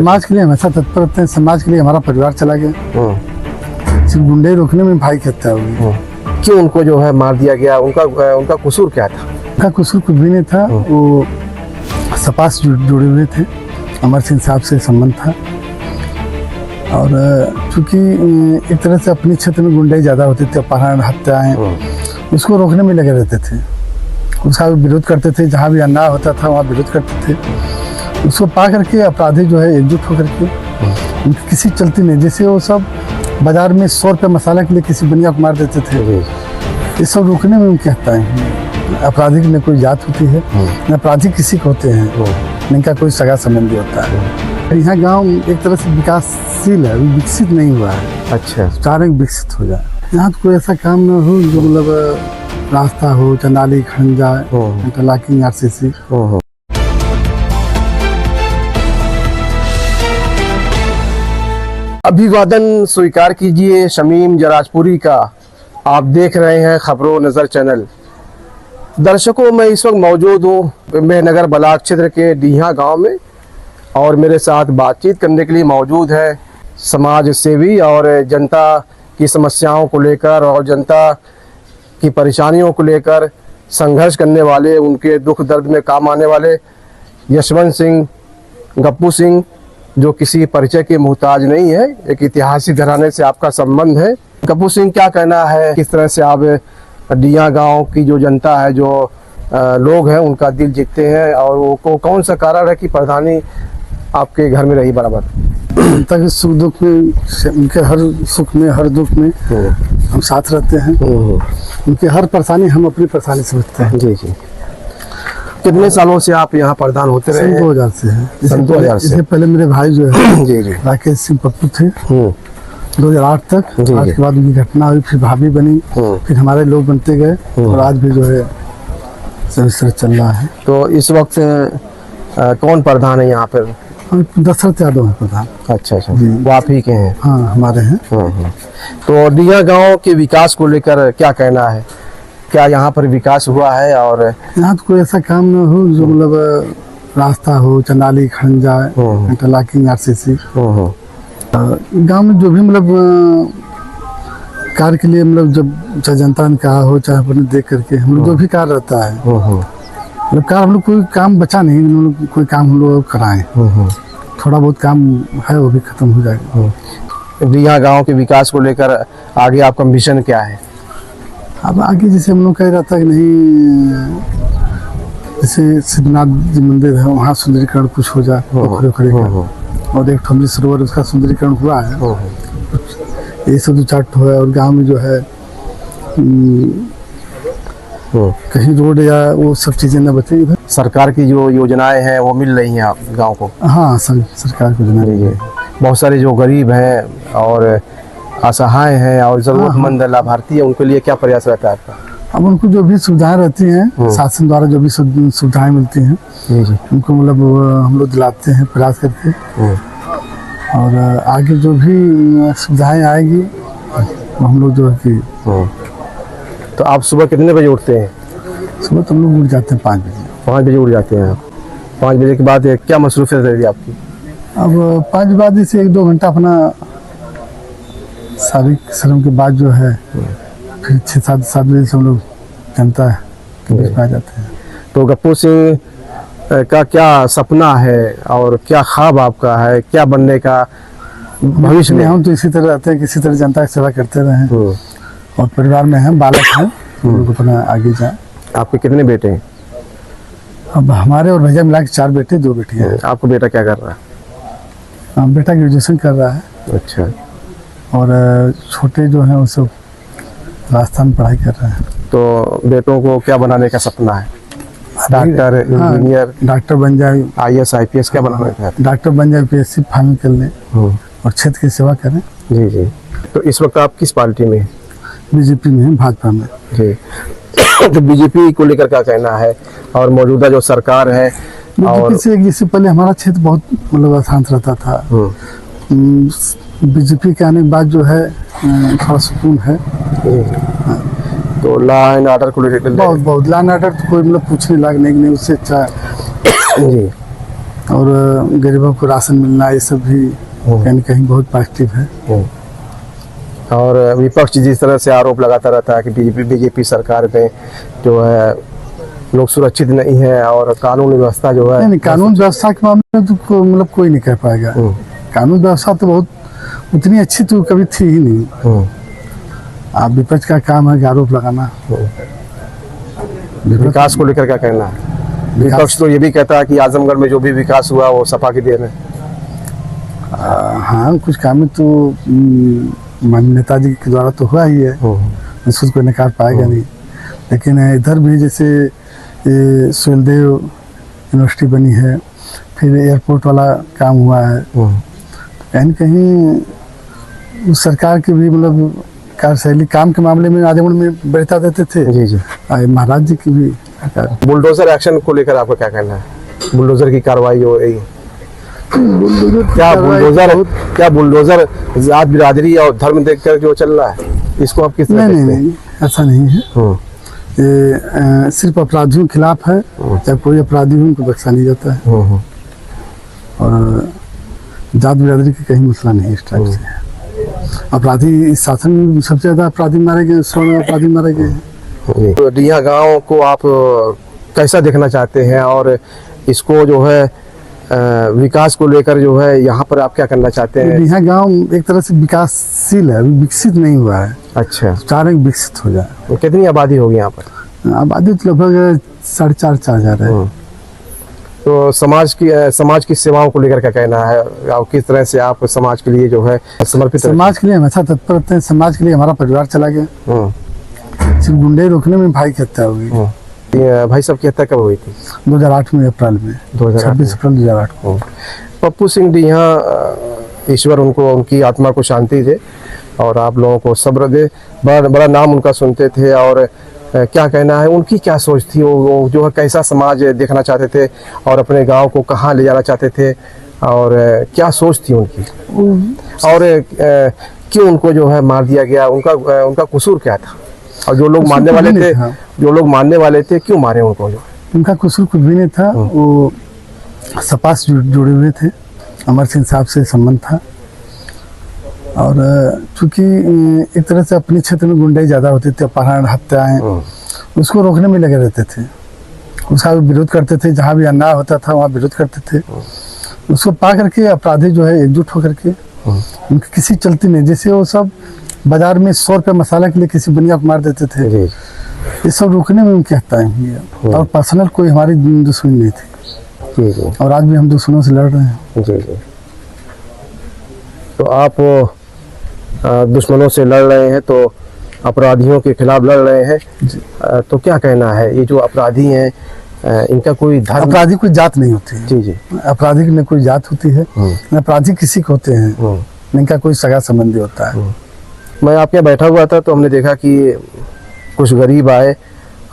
समाज के लिए हमेशा तत्पर रहते हैं। समाज के लिए हमारा परिवार चला गया। सिर्फ गुंडे रोकने में भाई कहता है। क्यों उनको जो है मार दिया गया? उनका कसूर क्या था? उनका कसूर कुछ भी नहीं था। वो सपा से जुड़े हुए थे, अमर सिंह साहब से संबंध था। और चूँकि एक तरह से अपने क्षेत्र में गुंडे ज़्यादा होते थे, अपहरण, हत्याएँ, उसको रोकने में लगे रहते थे। उसका विरोध करते थे, जहाँ भी अन्याय होता था वहाँ विरोध करते थे। उसको पा करके अपराधी जो है एकजुट होकर के उनकी किसी चलती नहीं। जैसे वो सब बाजार में 100 रुपये मसाला के लिए किसी बनिया को मार देते थे, ये सब रोकने में उनकी हत्याएँ हैं। अपराधी की न कोई जात होती है, न अपराधी किसी को होते हैं, न इनका कोई सगा संबंधी होता है। यहाँ गांव एक तरह से विकासशील है, विकसित नहीं हुआ है। अच्छा, चाहे विकसित हो जाए। यहाँ तो कोई ऐसा काम न हो जो मतलब रास्ता हो, चंदाली खंजा, इंटरलॉकिंग, आरसीसी। अभिवादन स्वीकार कीजिए शमीम जराजपुरी का। आप देख रहे हैं खबरों नज़र चैनल। दर्शकों, मैं इस वक्त मौजूद हूँ मेहनगर ब्लॉक क्षेत्र के डीहा गांव में, और मेरे साथ बातचीत करने के लिए मौजूद है समाज सेवी और जनता की समस्याओं को लेकर और जनता की परेशानियों को लेकर संघर्ष करने वाले, उनके दुख दर्द में काम आने वाले यशवंत सिंह गप्पू सिंह, जो किसी परिचय के मोहताज नहीं है। एक ऐतिहासिक घराने से आपका संबंध है। गप्पू सिंह, क्या कहना है, किस तरह से आप डीहा गांव की जो जनता है, जो लोग हैं, उनका दिल जीतते हैं, और वो कौन सा कारण है कि प्रधानी आपके घर में रही बराबर? ताकि सुख दुख में, उनके हर सुख में हर दुख में हम साथ रहते हैं। उनकी हर परेशानी हम अपनी परेशानी समझते हैं। जी जी। कितने सालों से आप यहाँ प्रधान होते रहे? 2000 से है। सन 2000 से। इससे पहले मेरे भाई जो है जी जी राकेश सिंह पप्पू थे 2008 तक। जी, आज के बाद उनकी घटना हुई, फिर भाभी बनी, फिर हमारे लोग बनते गए, और आज भी जो है सही चल रहा है। तो इस वक्त कौन प्रधान है यहाँ पर? दशरथ यादव है प्रधान। अच्छा अच्छा, वो आप ही के हैं? हाँ, हमारे हैं। तो डीहा गांव के विकास को लेकर क्या कहना है? क्या यहाँ पर विकास हुआ है? और यहाँ तो कोई ऐसा काम न हो जो मतलब रास्ता हो, चंदाली खंजा, इंटरलॉकिंग, आरसीसी। गांव में जो भी मतलब कार्य के लिए, मतलब जब जनता ने कहा हो, चाहे अपने देख करके हम लोग जो भी कार्य रहता है, मतलब कार्य हम लोग कोई काम बचा नहीं, हम लोग कोई काम हम लोग कराएं। थोड़ा बहुत काम है वो भी खत्म हो जाएगा। डीहा गांव के विकास को लेकर आगे आपका मिशन क्या है? अब आगे जैसे हम लोग कह रहा था कि नहीं, जैसे सिद्धनाथ जी मंदिर है, वहाँ सुंदरीकरण कुछ हो जाए, पोखरे का, और एक ठमरी सरोवर, उसका सुंदरीकरण हुआ है। ये सब 2-4 ठो है। और गांव में जो है कहीं रोड या वो सब चीजें न बचे। इधर सरकार की जो योजनाएं हैं वो मिल रही हैं आप गांव को? हाँ, सरकार को योजना रही है। बहुत सारे जो गरीब हैं और असहाय हैं और जरूरतमंद लाभार्थी है, उनके लिए क्या प्रयास रहता है आपका? अब उनको जो भी सुविधाएं रहती हैं, शासन द्वारा जो भी सुविधाएं मिलती हैं, उनको मतलब हम लोग दिलाते हैं प्रयास करके। और आगे जो भी सुविधाएं आएगी हम लोग जो है कि। तो आप सुबह कितने बजे उठते हैं? सुबह तो हम लोग उठ जाते हैं 5 बजे। 5 बजे उठ जाते हैं आप? 5 बजे के बाद क्या मसरूफियत रहती है आपकी? अब 5 बजे बाद से 1-2 घंटा अपना शारीरिक श्रम के बाद जो है, फिर 6-7 बजे से हम लोग जनता के बीच में आ जाते हैं। तो गप्पू सिंह का क्या सपना है और क्या ख्वाब आपका है? क्या बनने का भविष्य में? हम तो इसी तरह रहते हैं, किसी तरह जनता की सेवा करते रहे, और परिवार में हैं, बालक हैं, हम लोग अपना आगे जाए। आपके कितने बेटे हैं? अब हमारे और भैया मिला के 4 बेटे, 2 बेटियां हैं। आपका बेटा क्या कर रहा है? बेटा ग्रेजुएशन कर रहा है। अच्छा। और छोटे जो हैं वो सब राजस्थान में पढ़ाई कर रहे हैं। तो बेटों को क्या बनाने का सपना है? Doctor, engineer? डॉक्टर बन जाए, IAS IPS क्या बनाना है? डॉक्टर बन जाए, PSC फाइनल कर ले और क्षेत्र की सेवा करें। जी जी। तो इस वक्त आप किस पार्टी में हैं? बीजेपी में है, भाजपा में। जी। तो बीजेपी को लेकर क्या कहना है, और मौजूदा जो सरकार है? बीजेपी से इससे पहले हमारा क्षेत्र बहुत मतलब अशांत रहता था। बीजेपी के आने के बाद जो है थोड़ा सुकून है। तो लॉ एंड ऑर्डर को लेकर बहुत लॉ एंड ऑर्डर तो कोई मतलब पूछने लायक नहीं, उससे अच्छा जी और गरीबों को राशन मिलना, ये सब भी कहीं न कहीं बहुत पॉजिटिव है। और विपक्ष जिस तरह से आरोप लगाता रहता है कि बीजेपी सरकार में जो है लोग सुरक्षित नहीं है और कानून व्यवस्था जो है नहीं, कानून व्यवस्था के मामले में तो मतलब कोई नहीं कह पाएगा। कानून व्यवस्था तो बहुत उतनी अच्छी तो कभी थी ही नहीं। आप विपक्ष का काम है कि आरोप लगाना। विकास को लेकर क्या कहना है? विपक्ष तो ये भी कहता है कि आजमगढ़ में जो भी विकास हुआ वो सपा की देन है। हाँ, कुछ काम तो माननीय नेताजी के द्वारा तो हुआ ही है, इसको कोई नकार पाएगा नहीं। लेकिन इधर भी जैसे सुलदेव यूनिवर्सिटी बनी है, फिर एयरपोर्ट वाला काम हुआ है, कहीं न कहीं उस सरकार की भी मतलब कार्यशैली काम के मामले में आजमगढ़ में बढ़ता देते थे। जी जी। महाराज जी की भी बुलडोजर एक्शन को लेकर आपका क्या कहना है? बुलडोजर की कार्रवाई हो रही है, क्या बुलडोजर जात बिरादरी और धर्म देखकर जो चल रहा है इसको आप किस तरह देखते हैं? नहीं, ऐसा नहीं है। ये सिर्फ अपराधियों के खिलाफ है, चाहे कोई अपराधी हो उनको बख्शा नहीं जाता है। और जात बिरादरी का कहीं मसला नहीं इस टाइप से। अपराधी इस शासन में सबसे ज्यादा अपराधी मारे गए, 16 अपराधी मारे गए। तो डिया गांव को आप कैसा देखना चाहते हैं और इसको जो है विकास को लेकर जो है यहाँ पर आप क्या करना चाहते हैं? डिया गांव एक तरह से विकासशील है, अभी विकसित नहीं हुआ है। अच्छा, चाह रहे विकसित हो जाए। तो कितनी आबादी होगी यहाँ पर? आबादी तो लगभग 4.5 हजार है। तो समाज की सेवाओं को लेकर क्या कहना है और किस तरह से आप समाज के लिए जो है समर्पित? समाज के लिए हमेशा तत्पर रहते हैं। समाज के लिए हमारा परिवार चला गया। सिर्फ गुंडे रोकने में भाई की हत्या हुई। भाई साहब की हत्या कब हुई थी? 2008 में, अप्रैल में, 26 अप्रैल 2008 को। पप्पू सिंह डिया, ईश्वर उनको उनकी आत्मा को शांति दे और आप लोगों को सब्र दे। बड़ा नाम उनका सुनते थे और क्या कहना है, उनकी क्या सोच थी? वो जो है कैसा समाज देखना चाहते थे और अपने गांव को कहाँ ले जाना चाहते थे और क्या सोच थी उनकी, और क्यों उनको जो है मार दिया गया? उनका कसूर क्या था? और जो लोग मानने वाले थे क्यों मारे उनको? जो उनका कसूर कुछ भी नहीं था। वो सपा से जुड़े हुए थे, अमर सिंह साहब से संबंध था। और चूंकि एक तरह से अपने क्षेत्र में गुंडाई ज़्यादा होती थी, अपहरण, हत्याएं, उसको रोकने में लगे रहते थे। उसका विरोध करते थे, जहाँ भी अन्याय होता था वहाँ विरोध करते थे। उसको पा करके अपराधी जो है एकजुट होकर के, उनकी किसी चलती नहीं। जैसे वो सब बाजार में 100 रुपये मसाला के लिए किसी बनिया को मार देते थे, ये सब रोकने में उनकी हत्याएं हुई है। और पर्सनल कोई हमारी दुश्मनी नहीं थी। और आज भी हम दुश्मनों से लड़ रहे हैं। तो आप दुश्मनों से लड़ रहे हैं, तो अपराधियों के खिलाफ लड़ रहे हैं, तो क्या कहना है? ये जो अपराधी हैं इनका कोई धर्म? अपराधी कोई जात नहीं होती है। जी जी। अपराधी की न कोई जात होती है, न अपराधी किसी को होते हैं, इनका कोई सगा संबंधी होता है। मैं आपके यहाँ बैठा हुआ था तो हमने देखा कि कुछ गरीब आए,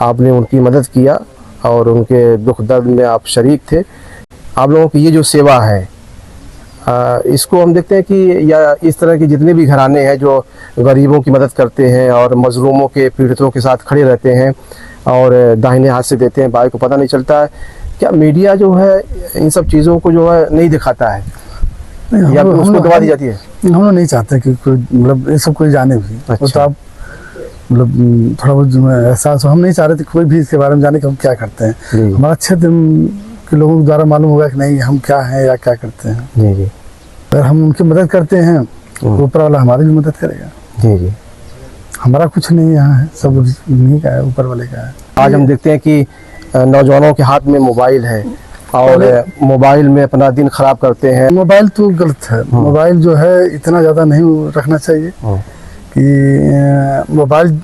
आपने उनकी मदद किया और उनके दुख दर्द में आप शरीक थे। आप लोगों की ये जो सेवा है, इसको हम देखते हैं कि या इस तरह के जितने भी घराने हैं जो गरीबों की मदद करते हैं और मजलूमों के, पीड़ितों के साथ खड़े रहते हैं और दाहिने हाथ से देते हैं, बाएं को पता नहीं चलता है, क्या मीडिया जो है इन सब चीज़ों को जो है नहीं दिखाता है या उसको दबा दी जाती है? हम लोग नहीं चाहते कि कोई मतलब ये सब कोई जाने भी। अच्छा। तो आप मतलब थोड़ा बहुत एहसास हो, हम नहीं चाह रहे थे कोई भी इसके बारे में जाने कि हम क्या करते हैं। हमारा क्षेत्र के लोगों द्वारा मालूम होगा कि नहीं हम क्या हैं या क्या करते हैं। जी जी। अगर हम उनकी मदद करते हैं तो ऊपर वाला हमारी भी मदद करेगा। जी जी। हमारा कुछ नहीं यहाँ है, सब उन्हीं का है, ऊपर वाले का है। आज हम देखते हैं कि नौजवानों के हाथ में मोबाइल है और मोबाइल में अपना दिन खराब करते हैं। मोबाइल तो गलत है। मोबाइल जो है इतना ज़्यादा नहीं रखना चाहिए कि मोबाइल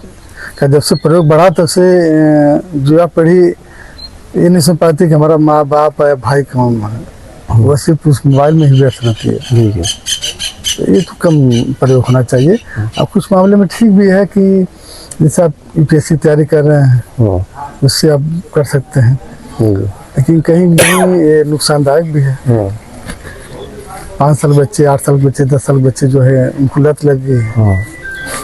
का जब से प्रयोग बढ़ा तब से युवा पीढ़ी ये नहीं समझ पाती कि हमारा माँ बाप है, भाई कौन है, वो सिर्फ उस मोबाइल में ही व्यस्त रहती है। तो ये तो कम प्रयोग होना चाहिए। अब कुछ मामले में ठीक भी है कि जैसे आप यूपीएससी तैयारी कर रहे हैं उससे आप कर सकते हैं, लेकिन कहीं कहीं ये नुकसानदायक भी है। 5 साल बच्चे, 8 साल बच्चे, 10 साल बच्चे जो है उनको लत लग गई है।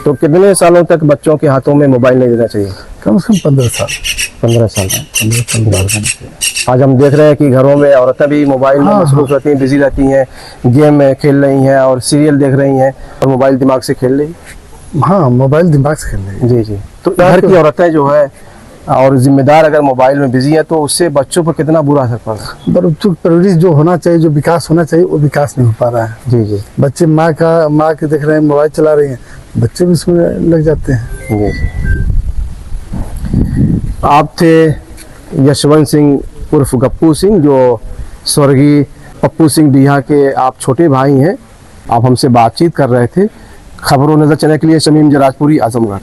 तो कितने सालों तक बच्चों के हाथों में मोबाइल नहीं देना चाहिए? कम से कम 15 साल 15 साल 15 साल बाहर खाने के। आज हम देख रहे हैं कि घरों में औरतें भी मोबाइल में हाँ, मसरूफ रहती हैं, बिजी रहती हैं, गेम में खेल रही हैं और सीरियल देख रही हैं और मोबाइल दिमाग से खेल रही हाँ, मोबाइल दिमाग से खेल रही है। जी जी। तो घर की औरतें जो है और जिम्मेदार अगर मोबाइल में बिजी है तो उससे बच्चों पर कितना बुरा असर पड़ रहा है। बच्चों की परवरिश जो होना चाहिए, जो विकास होना चाहिए, वो विकास नहीं हो पा रहा है। जी जी बच्चे माँ के देख रहे हैं, मोबाइल चला रही हैं, बच्चे भी इसमें लग जाते हैं। जी। आप थे यशवंत सिंह उर्फ गप्पू सिंह, जो स्वर्गीय पप्पू सिंह डीहा के आप छोटे भाई हैं। आप हमसे बातचीत कर रहे थे। खबरों नजर चैनल के लिए शमीम जराजपुरी, आजमगढ़।